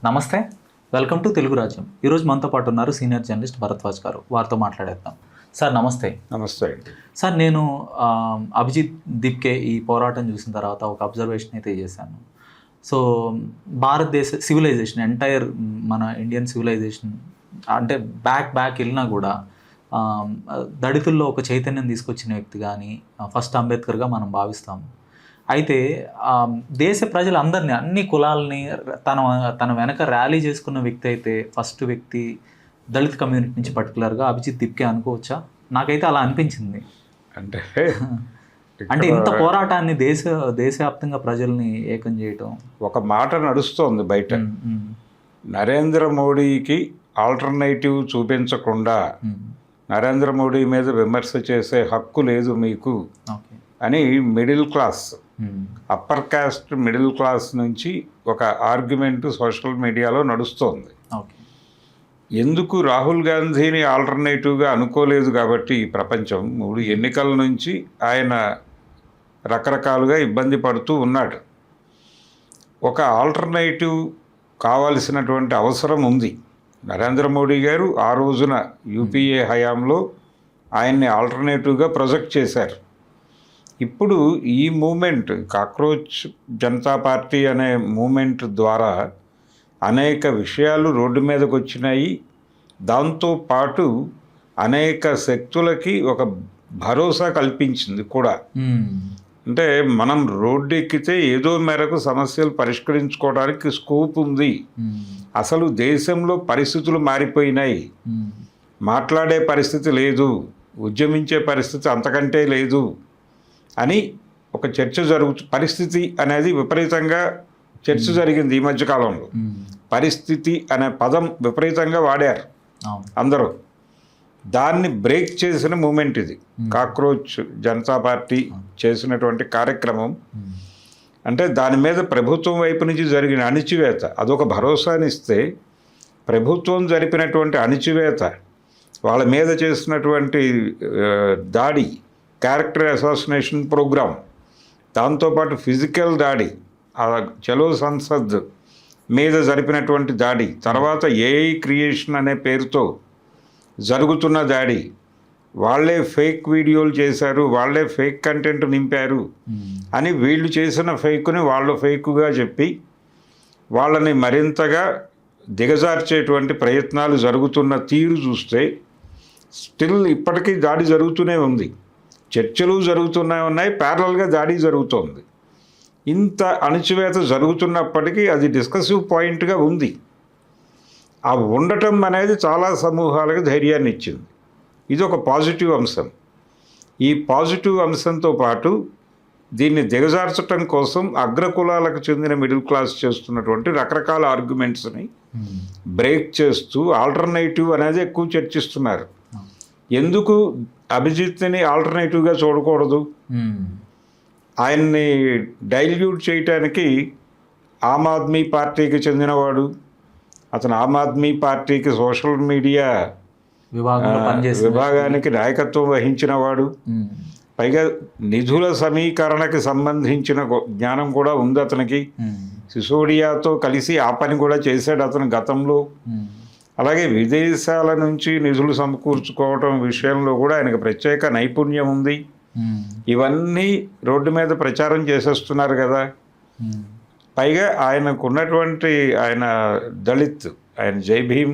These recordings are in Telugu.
నమస్తే, వెల్కమ్ టు తెలుగు రాజ్యం. ఈరోజు మనతో పాటు ఉన్నారు సీనియర్ జర్నలిస్ట్ భరద్వాజ్ గారు. వారితో మాట్లాడేద్దాం. సార్ నమస్తే. నమస్తే. సార్ నేను అభిజిత్ దిప్కే ఈ పోరాటం చూసిన తర్వాత ఒక అబ్జర్వేషన్ అయితే చేశాను. సో భారతదేశ సివిలైజేషన్ ఎంటైర్ మన ఇండియన్ సివిలైజేషన్ అంటే బ్యాక్ వెళ్ళినా కూడా దళితుల్లో ఒక చైతన్యం తీసుకొచ్చిన వ్యక్తి కానీ ఫస్ట్ అంబేద్కర్గా మనం భావిస్తాము. అయితే దేశ ప్రజలందరినీ అన్ని కులాలని తన వెనక ర్యాలీ చేసుకున్న వ్యక్తి అయితే ఫస్ట్ వ్యక్తి దళిత్ కమ్యూనిటీ నుంచి పర్టికులర్గా అభిజిత్ దిప్కే అనుకోవచ్చా? నాకైతే అలా అనిపించింది. అంటే ఇంత పోరాటాన్ని దేశవ్యాప్తంగా ప్రజల్ని ఏకం చేయటం ఒక మాట నడుస్తోంది బయట. నరేంద్ర మోడీకి ఆల్టర్నేటివ్ చూపించకుండా నరేంద్ర మోడీ మీద విమర్శ చేసే హక్కు లేదు మీకు అని middle class, upper caste middle class నుంచి ఒక ఆర్గ్యుమెంట్ సోషల్ మీడియాలో నడుస్తోంది. ఎందుకు రాహుల్ గాంధీని ఆల్టర్నేటివ్గా అనుకోలేదు కాబట్టి ప్రపంచం 3 ఎన్నికల నుంచి ఆయన రకరకాలుగా ఇబ్బంది పడుతూ ఉన్నాడు. ఒక ఆల్టర్నేటివ్ కావాల్సినటువంటి అవసరం ఉంది. నరేంద్ర మోడీ గారు ఆ రోజున యూపీఏ హయాంలో ఆయన్ని ఆల్టర్నేటివ్గా ప్రొజెక్ట్ చేశారు. ఇప్పుడు ఈ మూమెంట్ కాక్రోచ్ జనతా పార్టీ అనే మూమెంట్ ద్వారా అనేక విషయాలు రోడ్డు మీదకి వచ్చినాయి. దాంతోపాటు అనేక శక్తులకి ఒక భరోసా కల్పించింది కూడా. అంటే మనం రోడ్డు ఎక్కితే ఏదో మేరకు సమస్యలు పరిష్కరించుకోవడానికి స్కోప్ ఉంది. అసలు దేశంలో పరిస్థితులు మారిపోయినాయి. మాట్లాడే పరిస్థితి లేదు, ఉద్యమించే పరిస్థితి అంతకంటే లేదు అని ఒక చర్చ పరిస్థితి అనేది విపరీతంగా చర్చ జరిగింది ఈ మధ్యకాలంలో. పరిస్థితి అనే పదం విపరీతంగా వాడారు అందరూ. దాన్ని బ్రేక్ చేసిన మూమెంట్ ఇది. కాక్రోచ్ జనతా పార్టీ చేసినటువంటి కార్యక్రమం అంటే దాని మీద ప్రభుత్వం వైపు నుంచి జరిగిన అణిచివేత అదొక భరోసానిస్తే, ప్రభుత్వం జరిపినటువంటి అణిచివేత, వాళ్ళ మీద చేసినటువంటి దాడి, క్యారెక్టర్ అసాసినేషన్ ప్రోగ్రామ్, దాంతోపాటు ఫిజికల్ దాడి, చలో సంసద్ మీద జరిపినటువంటి దాడి, తర్వాత ఏఐ క్రియేషన్ అనే పేరుతో జరుగుతున్న దాడి, వాళ్ళే ఫేక్ వీడియోలు చేశారు, వాళ్ళే ఫేక్ కంటెంట్ నింపారు అని వీళ్ళు చేసిన ఫేక్ని వాళ్ళు ఫేకుగా చెప్పి వాళ్ళని మరింతగా దిగజార్చేటువంటి ప్రయత్నాలు జరుగుతున్న తీరు చూస్తే స్టిల్ ఇప్పటికీ దాడి జరుగుతూనే ఉంది. చర్చలు జరుగుతూనే ఉన్నాయి, ప్యారలల్గా దాడి జరుగుతోంది. ఇంత అణచివేత జరుగుతున్నప్పటికీ అది డిస్కసివ్ పాయింట్గా ఉంది. ఆ ఉండటం అనేది చాలా సమూహాలకు ధైర్యాన్ని ఇచ్చింది. ఇది ఒక పాజిటివ్ అంశం. ఈ పాజిటివ్ అంశంతో పాటు దీన్ని దిగజార్చటం కోసం అగ్రకులాలకు చెందిన మిడిల్ క్లాస్ చేస్తున్నటువంటి రకరకాల ఆర్గ్యుమెంట్స్ని బ్రేక్ చేస్తూ ఆల్టర్నేటివ్ అనేది ఎక్కువ చర్చిస్తున్నారు. ఎందుకు అభిజిత్ని ఆల్టర్నేటివ్గా చూడకూడదు? ఆయన్ని డైల్యూట్ చేయటానికి ఆమ్ ఆద్మీ పార్టీకి చెందినవాడు, అతను ఆమ్ ఆద్మీ పార్టీకి సోషల్ మీడియా విభాగానికి నాయకత్వం వహించినవాడు, పైగా నిధుల సమీకరణకి సంబంధించిన జ్ఞానం కూడా ఉంది అతనికి. సిసోడియాతో కలిసి ఆ పని కూడా చేశాడు అతను గతంలో. అలాగే విదేశాల నుంచి నిధులు సమకూర్చుకోవటం విషయంలో కూడా ఆయనకు ప్రత్యేక నైపుణ్యం ఉంది. ఇవన్నీ రోడ్డు మీద ప్రచారం చేసేస్తున్నారు కదా. పైగా ఆయనకున్నటువంటి ఆయన దళిత్, ఆయన జై భీమ్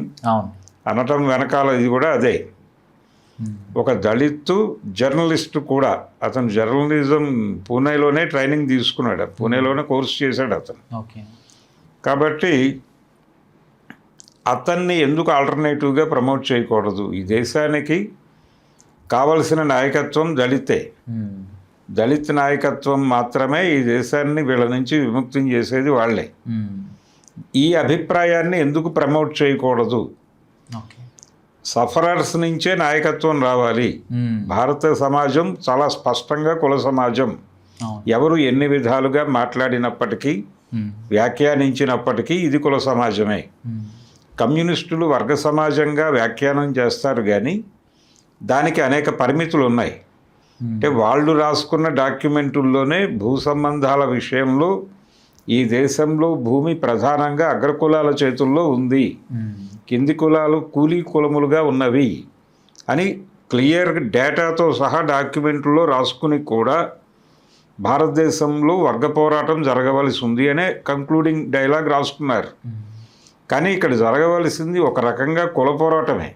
అనటం వెనకాల ఇది కూడా అదే. ఒక దళిత్ జర్నలిస్టు కూడా. అతను జర్నలిజం పూణేలోనే ట్రైనింగ్ తీసుకున్నాడు, పూణేలోనే కోర్సు చేశాడు అతను. కాబట్టి అతన్ని ఎందుకు ఆల్టర్నేటివ్గా ప్రమోట్ చేయకూడదు? ఈ దేశానికి కావలసిన నాయకత్వం దళితే. దళిత్ నాయకత్వం మాత్రమే ఈ దేశాన్ని వీళ్ళ నుంచి విముక్తం చేసేది వాళ్ళే. ఈ అభిప్రాయాన్ని ఎందుకు ప్రమోట్ చేయకూడదు? సఫరర్స్ నుంచే నాయకత్వం రావాలి. భారత సమాజం చాలా స్పష్టంగా కుల సమాజం. ఎవరు ఎన్ని విధాలుగా మాట్లాడినప్పటికీ, వ్యాఖ్యానించినప్పటికీ ఇది కుల సమాజమే. కమ్యూనిస్టులు వర్గ సమాజంగా వ్యాఖ్యానం చేస్తారు, కానీ దానికి అనేక పరిమితులు ఉన్నాయి. అంటే వాళ్ళు రాసుకున్న డాక్యుమెంటుల్లోనే భూ సంబంధాల విషయంలో ఈ దేశంలో భూమి ప్రధానంగా అగ్రకులాల చేతుల్లో ఉంది, కింది కులాలు కూలీ కులములుగా ఉన్నవి అని క్లియర్ డేటాతో సహా డాక్యుమెంట్లో రాసుకుని కూడా భారతదేశంలో వర్గ పోరాటం జరగవలసి ఉంది అనే కంక్లూడింగ్ డైలాగ్ రాసుకున్నారు. కానీ ఇక్కడ జరగవలసింది ఒక రకంగా కుల పోరాటమే.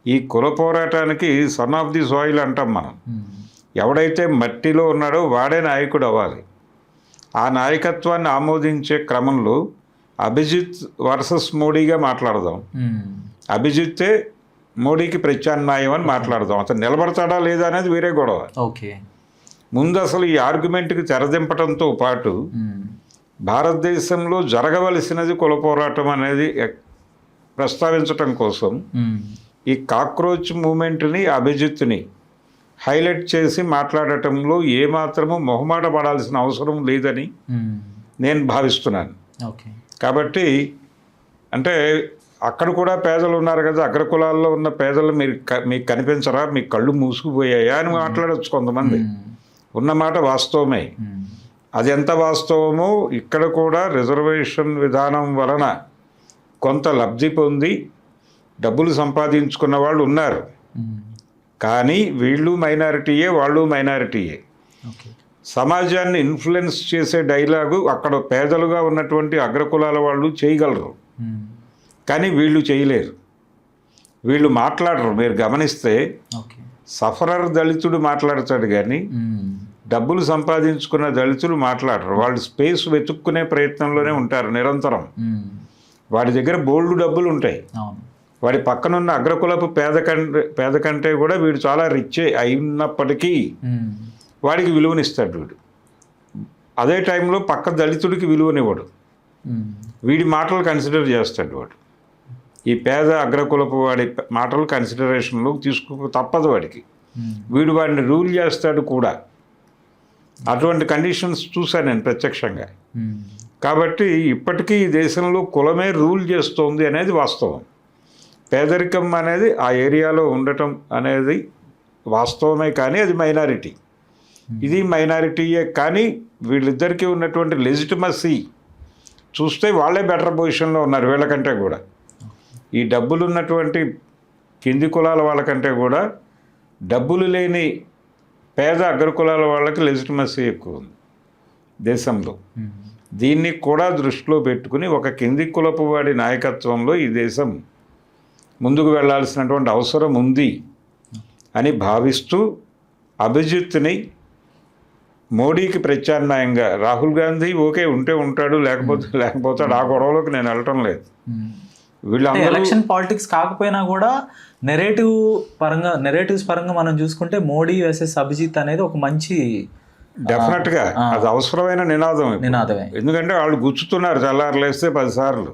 ఈ కుల పోరాటానికి సన్ ఆఫ్ ది సాయిల్ అంటాం మనం. ఎవడైతే మట్టిలో ఉన్నాడో వాడే నాయకుడు అవ్వాలి. ఆ నాయకత్వాన్ని ఆమోదించే క్రమంలో అభిజిత్ వర్సెస్ మోడీగా మాట్లాడదాం. అభిజిత్తే మోడీకి ప్రత్యామ్నాయం అని మాట్లాడదాం. అతను నిలబడతాడా లేదా అనేది వేరే గొడవ. ఓకే, ముందు అసలు ఈ ఆర్గ్యుమెంట్కి తెరదింపడంతో పాటు భారతదేశంలో జరగవలసినది కుల పోరాటం అనేది ప్రస్తావించటం కోసం ఈ కాక్రోచ్ మూమెంట్ని అభిజిత్ని హైలైట్ చేసి మాట్లాడటంలో ఏమాత్రము మొహమాట పడాల్సిన అవసరం లేదని నేను భావిస్తున్నాను. కాబట్టి అంటే అక్కడ కూడా పేదలు ఉన్నారు కదా, అగ్రకులాల్లో ఉన్న పేదలు మీకు కనిపించరా, మీ కళ్ళు మూసుకుపోయాయా అని మాట్లాడవచ్చు కొంతమంది. ఉన్నమాట వాస్తవమే. అది ఎంత వాస్తవమో ఇక్కడ కూడా రిజర్వేషన్ విధానం వలన కొంత లబ్ధి పొంది డబ్బులు సంపాదించుకున్న వాళ్ళు ఉన్నారు. కానీ వీళ్ళు మైనారిటీయే, వాళ్ళు మైనారిటీయే. సమాజాన్ని ఇన్ఫ్లుయెన్స్ చేసే డైలాగు అక్కడ పేదలుగా ఉన్నటువంటి అగ్రకులాల వాళ్ళు చేయగలరు, కానీ వీళ్ళు చేయలేరు. వీళ్ళు మాట్లాడరు. మీరు గమనిస్తే సఫరర్ దళితుడు మాట్లాడతాడు కానీ డబ్బులు సంపాదించుకున్న దళితులు మాట్లాడరు. వాళ్ళు స్పేస్ వెతుక్కునే ప్రయత్నంలోనే ఉంటారు నిరంతరం. వాడి దగ్గర బోల్డ్ డబ్బులు ఉంటాయి. వాడి పక్కనున్న అగ్రకులపు పేద కంటే కూడా వీడు చాలా రిచ్ అయినప్పటికీ వాడికి విలువనిస్తాడు వీడు. అదే టైంలో పక్క దళితుడికి విలువనివ్వడు. వీడి మాటలు కన్సిడర్ చేస్తాడు వాడు. ఈ పేద అగ్రకులపు వాడి మాటలు కన్సిడరేషన్లో తప్పదు వాడికి. వీడు వాడిని రూల్ చేస్తాడు కూడా. అటువంటి కండిషన్స్ చూశాను నేను ప్రత్యక్షంగా. కాబట్టి ఇప్పటికీ ఈ దేశంలో కులమే రూల్ చేస్తోంది అనేది వాస్తవం. పేదరికం అనేది ఆ ఏరియాలో ఉండటం అనేది వాస్తవమే, కానీ అది మైనారిటీ. ఇది మైనారిటీయే, కానీ వీళ్ళిద్దరికీ ఉన్నటువంటి లెజిటిమసీ చూస్తే వాళ్ళే బెటర్ పొజిషన్లో ఉన్నారు వీళ్ళకంటే కూడా. ఈ డబ్బులు ఉన్నటువంటి కింది కులాల వాళ్ళకంటే కూడా డబ్బులు లేని పేద అగ్రకులాల వాళ్ళకి లెజిటిమసీ ఎక్కువ ఉంది దేశంలో. దీన్ని కూడా దృష్టిలో పెట్టుకుని ఒక కింది కులపు వాడి నాయకత్వంలో ఈ దేశం ముందుకు వెళ్లాల్సినటువంటి అవసరం ఉంది అని భావిస్తూ అభిజిత్ని మోడీకి ప్రత్యామ్నాయంగా రాహుల్ గాంధీ ఓకే ఉంటే ఉంటాడు, లేకపోతాడు. ఆ గొడవలోకి నేను వెళ్ళటం లేదు. వీళ్ళందరూ ఎలక్షన్ పాలిటిక్స్ కాకపోయినా కూడా నెరేటివ్స్ పరంగా మనం చూసుకుంటే మోడీ వర్సెస్ అభిజిత్ అనేది ఒక మంచి డెఫినెట్గా అది అవసరమైన నినాదమే. ఎందుకంటే వాళ్ళు గుచ్చుతున్నారు తెల్లారులేస్తే 10 సార్లు.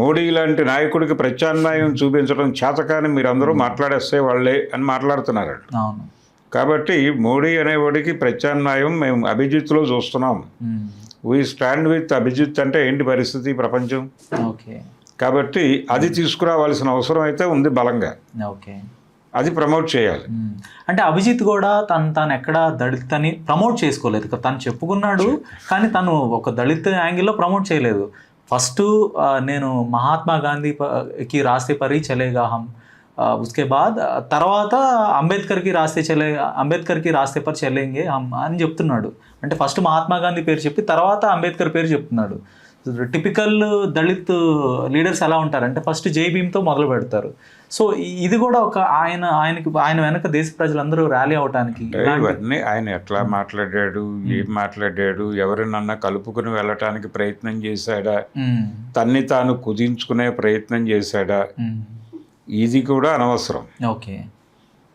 మోడీ లాంటి నాయకుడికి ప్రత్యామ్నాయం చూపించడం చేతకాని మీరందరూ మాట్లాడేస్తే వాళ్ళే అని మాట్లాడుతున్నారు. కాబట్టి మోడీ అనేవాడికి ప్రత్యామ్నాయం మేము అభిజిత్లో చూస్తున్నాం. వీ స్టాండ్ విత్ అభిజిత్ అంటే ఏంటి పరిస్థితి ప్రపంచం. కాబట్టి అది తీసుకురావాల్సిన అవసరం అయితే ఉంది బలంగా. అది ప్రమోట్ చేయాలి. అంటే అభిజిత్ కూడా తను ఎక్కడ దళిత్ అని ప్రమోట్ చేసుకోలేదు. తను చెప్పుకున్నాడు, కానీ తను ఒక దళిత్ యాంగిల్లో ప్రమోట్ చేయలేదు. ఫస్ట్ నేను మహాత్మా గాంధీకి రాస్తే పరి చలేగా హమ్, ఉస్కే బాద్ తర్వాత అంబేద్కర్కి రాస్తే పర్ చలేంగే హమ్ అని చెప్తున్నాడు. అంటే ఫస్ట్ మహాత్మా గాంధీ పేరు చెప్పి తర్వాత అంబేద్కర్ పేరు చెప్తున్నాడు. టిపికల్ దళిత్ లీడర్స్ ఎలా ఉంటారంటే ఫస్ట్ జై భీమ్తో మొదలు పెడతారు. సో ఇది కూడా ఒక ఆయన వెనక దేశ ప్రజలందరూ ర్యాలీ అవటానికి ఇవన్నీ ఆయన ఎట్లా మాట్లాడాడు, ఏం మాట్లాడాడు, ఎవరినన్నా కలుపుకుని వెళ్ళటానికి ప్రయత్నం చేశాడా, తన్ని తాను కుదించుకునే ప్రయత్నం చేశాడా, ఇది కూడా అనవసరం.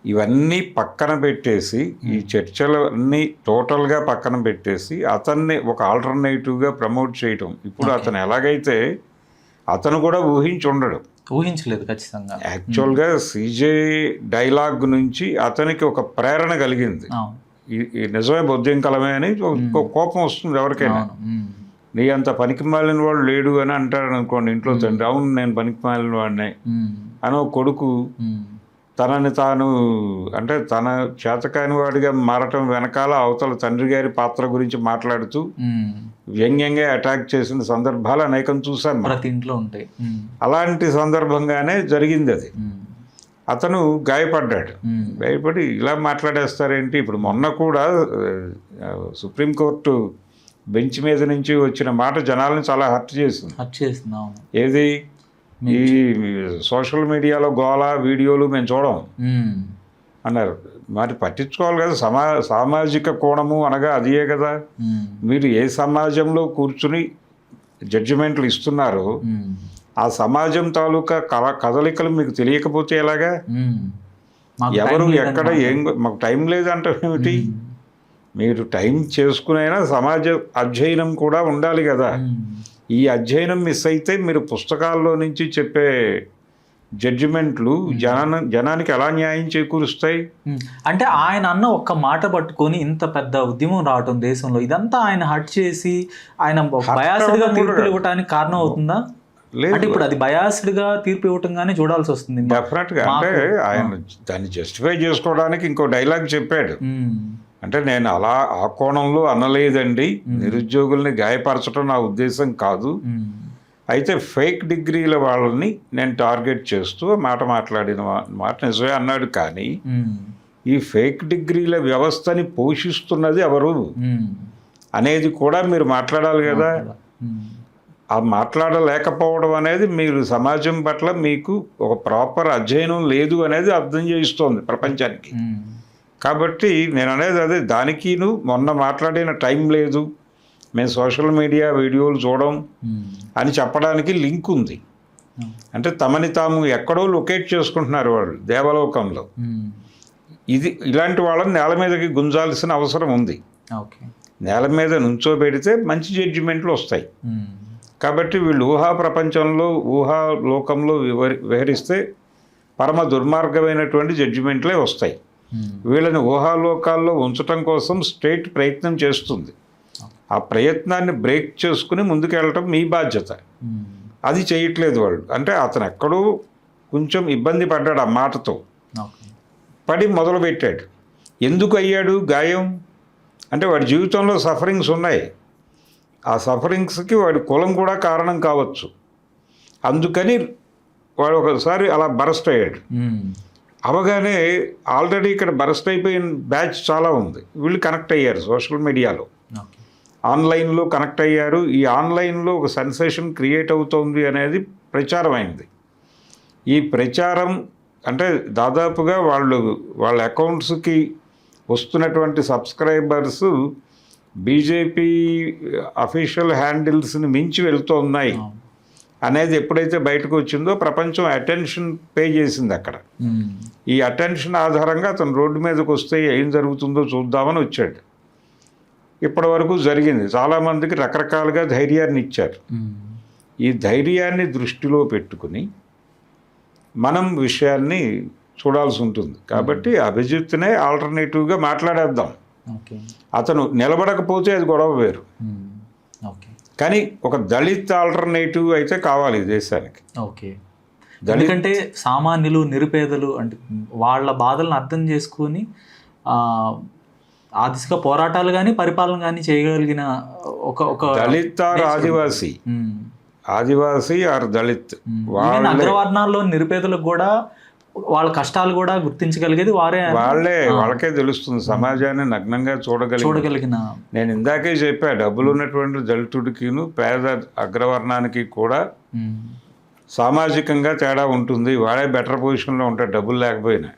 ఇవన్నీ పక్కన పెట్టేసి ఈ చర్చలన్నీ టోటల్గా పక్కన పెట్టేసి అతన్ని ఒక ఆల్టర్నేటివ్గా ప్రమోట్ చేయటం. ఇప్పుడు అతను ఎలాగైతే అతను కూడా ఊహించలేదు ఖచ్చితంగా. యాక్చువల్గా సీజే డైలాగ్ నుంచి అతనికి ఒక ప్రేరణ కలిగింది. ఈ నిజమే బొద్దింకలమే అని ఒక కోపం వస్తుంది ఎవరికైనా. నీ అంత పనికి మాలిన వాడు లేడు అని అంటాడు అనుకోండి ఇంట్లో తండ్రి. అవును నేను పనికి మాలిన వాడినే అని ఒక కొడుకు తనని తాను అంటే తన చేతకాని వాడిగా మారటం వెనకాల అవతల తండ్రి గారి పాత్ర గురించి మాట్లాడుతూ వ్యంగ్యంగా అటాక్ చేసిన సందర్భాలు అనేకం చూసాం మనం. ప్రతి ఇంట్లో ఉంటాయి. అలాంటి సందర్భంగానే జరిగింది అది. అతను గాయపడ్డాడు. గాయపడి ఇలా మాట్లాడేస్తారేంటి. ఇప్పుడు మొన్న కూడా సుప్రీంకోర్టు బెంచ్ మీద నుంచి వచ్చిన మాట జనాలను చాలా హర్ట్ చేసింది. ఏది ఈ సోషల్ మీడియాలో గోల వీడియోలు మేము చూడం అన్నారు. మరి పట్టించుకోవాలి కదా, సామాజిక కోణము అనగా అదియే కదా. మీరు ఏ సమాజంలో కూర్చుని జడ్జిమెంట్లు ఇస్తున్నారో ఆ సమాజం తాలూకా కదలికలు మీకు తెలియకపోతే ఎలాగా? ఎవరు ఎక్కడ ఏం మాకు టైం లేదంటే ఏమిటి? మీరు టైం చేసుకునైనా సమాజ అధ్యయనం కూడా ఉండాలి కదా. ఈ అధ్యయనం మిస్ అయితే మీరు పుస్తకాల్లో నుంచి చెప్పే జడ్జిమెంట్లు జనానికి ఎలా న్యాయం చేకూరుస్తాయి? అంటే ఆయన అన్న ఒక్క మాట పట్టుకొని ఇంత పెద్ద ఉద్యమం రావటం దేశంలో, ఇదంతా ఆయన హర్ట్ చేసి ఆయన బయాస్డ్గా తీర్పు ఇవ్వటానికి కారణం అవుతుందా? అంటే ఇప్పుడు అది బయాస్డ్ గా తీర్పు ఇవ్వటంగానే చూడాల్సి వస్తుంది. డెఫినెట్గా. అంటే ఆయన దాన్ని జస్టిఫై చేసుకోవడానికి ఇంకో డైలాగ్ చెప్పాడు. అంటే నేను అలా ఆ కోణంలో అనలేదండి, నిరుద్యోగుల్ని గాయపరచడం నా ఉద్దేశం కాదు, అయితే ఫేక్ డిగ్రీల వాళ్ళని నేను టార్గెట్ చేస్తూ మాట్లాడిన మాట నిజమే అన్నాడు. కానీ ఈ ఫేక్ డిగ్రీల వ్యవస్థని పోషిస్తున్నది ఎవరు అనేది కూడా మీరు మాట్లాడాలి కదా. ఆ మాట్లాడలేకపోవడం అనేది మీరు సమాజం పట్ల మీకు ఒక ప్రాపర్ అధ్యయనం లేదు అనేది అర్థం చేయిస్తోంది ప్రపంచానికి. కాబట్టి నేను అనేది అదే, దానికిను మొన్న మాట్లాడిన టైం లేదు, మేము సోషల్ మీడియా వీడియోలు చూడం అని చెప్పడానికి లింక్ ఉంది. అంటే తమని తాము ఎక్కడో లొకేట్ చేసుకుంటున్నారు వాళ్ళు దేవలోకంలో. ఇలాంటి వాళ్ళని నేల మీదకి గుంజాల్సిన అవసరం ఉంది. నేల మీద నుంచోబెడితే మంచి జడ్జిమెంట్లు వస్తాయి. కాబట్టి వీళ్ళు ఊహా ప్రపంచంలో ఊహా లోకంలో విహరిస్తే పరమ దుర్మార్గమైనటువంటి జడ్జిమెంట్లే వస్తాయి. వీళ్ళని ఊహాలోకాల్లో ఉంచటం కోసం స్టేట్ ప్రయత్నం చేస్తుంది. ఆ ప్రయత్నాన్ని బ్రేక్ చేసుకుని ముందుకెళ్ళటం మీ బాధ్యత. అది చేయట్లేదు వాళ్ళు. అంటే అతను ఎక్కడో కొంచెం ఇబ్బంది పడ్డాడు ఆ మాటతో, పడి మొదలుపెట్టాడు. ఎందుకు అయ్యాడు గాయం అంటే వాడి జీవితంలో సఫరింగ్స్ ఉన్నాయి. ఆ సఫరింగ్స్కి వాడి కులం కూడా కారణం కావచ్చు. అందుకని వాడు ఒకసారి అలా బరస్ట్ అయ్యాడు. అవగానే ఆల్రెడీ ఇక్కడ బరస్ట్ అయిపోయిన బ్యాచ్ చాలా ఉంది. వీళ్ళు కనెక్ట్ అయ్యారు సోషల్ మీడియాలో, ఆన్లైన్లో కనెక్ట్ అయ్యారు. ఈ ఆన్లైన్లో ఒక సెన్సేషన్ క్రియేట్ అవుతోంది అనేది ప్రచారం అయింది. ఈ ప్రచారం అంటే దాదాపుగా వాళ్ళ అకౌంట్స్కి వస్తున్నటువంటి సబ్స్క్రైబర్స్ బీజేపీ అఫీషియల్ హ్యాండిల్స్ని మించి వెళ్తున్నాయి అనేది ఎప్పుడైతే బయటకు వచ్చిందో ప్రపంచం అటెన్షన్ పే చేసింది అక్కడ. ఈ అటెన్షన్ ఆధారంగా అతను రోడ్డు మీదకి వస్తే ఏం జరుగుతుందో చూద్దామని వచ్చాడు. ఇప్పటి వరకు జరిగింది. చాలామందికి రకరకాలుగా ధైర్యాన్ని ఇచ్చారు. ఈ ధైర్యాన్ని దృష్టిలో పెట్టుకుని మనం విషయాన్ని చూడాల్సి ఉంటుంది. కాబట్టి అభిజిత్నే ఆల్టర్నేటివ్గా మాట్లాడేద్దాం. అతను నిలబడకపోతే అది గొడవ వేరు. కానీ ఒక దళిత్ ఆల్టర్నేటివ్ అయితే కావాలి దేశానికి. ఎందుకంటే సామాన్యులు నిరుపేదలు అంటే వాళ్ళ బాధలను అర్థం చేసుకొని ఆ దిశగా పోరాటాలు కానీ పరిపాలన కానీ చేయగలిగిన ఒక దళిత్ ఆర్ ఆదివాసీ ఆర్ దళిత్ అగ్రవర్ణాల్లో నిరుపేదలకు కూడా వాళ్ళ కష్టాలు కూడా గుర్తించగలిగేది వాళ్ళకే తెలుస్తుంది. సమాజాన్ని నగ్నంగా చూడగలిగిన నేను ఇందాకే చెప్పా, డబ్బులు ఉన్నటువంటి దళితుడికిను పేద అగ్రవర్ణానికి కూడా సామాజికంగా తేడా ఉంటుంది. వాడే బెటర్ పొజిషన్లో ఉంటాడు డబ్బులు లేకపోయినా.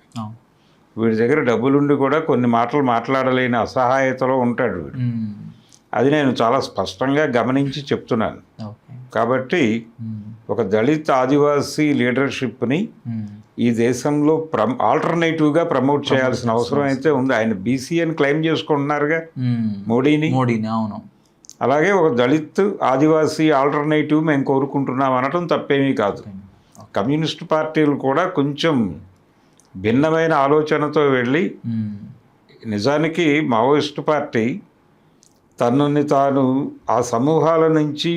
వీడి దగ్గర డబ్బులుండి కూడా కొన్ని మాటలు మాట్లాడలేని అసహాయతలో ఉంటాడు వీడు. అది నేను చాలా స్పష్టంగా గమనించి చెప్తున్నాను. కాబట్టి ఒక దళిత్ ఆదివాసీ లీడర్షిప్ని ఈ దేశంలో ఆల్టర్నేటివ్గా ప్రమోట్ చేయాల్సిన అవసరం అయితే ఉంది. ఆయన బీసీ అని క్లెయిమ్ చేసుకుంటున్నారుగా మోడీని. అవును. అలాగే ఒక దళిత్ ఆదివాసీ ఆల్టర్నేటివ్ మేము కోరుకుంటున్నాం అనటం తప్పేమీ కాదు. కమ్యూనిస్ట్ పార్టీలు కూడా కొంచెం భిన్నమైన ఆలోచనతో వెళ్ళి, నిజానికి మావోయిస్టు పార్టీ తనని తాను ఆ సమూహాల నుంచి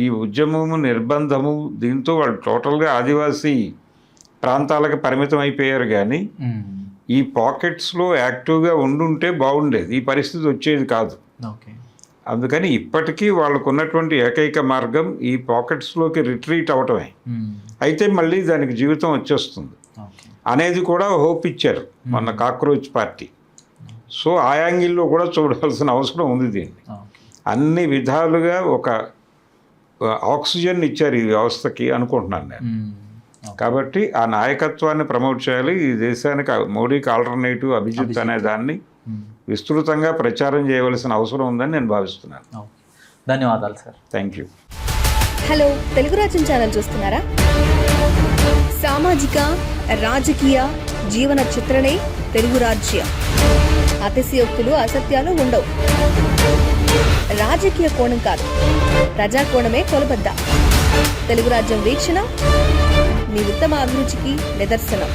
ఈ ఉద్యమము నిర్బంధము దీంతో వాళ్ళు టోటల్గా ఆదివాసీ ప్రాంతాలకు పరిమితం అయిపోయారు. కానీ ఈ పాకెట్స్లో యాక్టివ్గా ఉండుంటే బాగుండేది, ఈ పరిస్థితి వచ్చేది కాదు. అందుకని ఇప్పటికీ వాళ్ళకు ఉన్నటువంటి ఏకైక మార్గం ఈ పాకెట్స్లోకి రిట్రీట్ అవటమే. అయితే మళ్ళీ దానికి జీవితం వచ్చేస్తుంది అనేది కూడా హోప్ ఇచ్చారు మన కాక్రోచ్ పార్టీ. సో ఆ యాంగిల్లో కూడా చూడాల్సిన అవసరం ఉంది దీన్ని. అన్ని విధాలుగా ఒక ఆక్సిజన్ ఇచ్చారు ఈ వ్యవస్థకి అనుకుంటున్నాను నేను. కాబట్టి ఆ నాయకత్వాన్ని ప్రమోట్ చేయాలి. ఈ దేశానికి మోడీకి ఆల్టర్నేటివ్ అభిజిత్ అనే దాన్ని విస్తృతంగా ప్రచారం చేయవలసిన అవసరం ఉందని నేను భావిస్తున్నాను. ధన్యవాదాలు sir. Thank you. Hello, Telugu రాజ్యం ఛానల్ చూస్తున్నారా? సామాజిక రాజకీయ జీవన చిత్రణే తెలుగు రాజ్యం. అతిశయోక్తులు అసత్యాలు ఉండవు. రాజకీయ కోణం కాదు, ప్రజా కోణమే కొలబద్ద. తెలుగు రాజ్యం వీక్షణ మీ ఉత్తమ అభిరుచికి నిదర్శనం.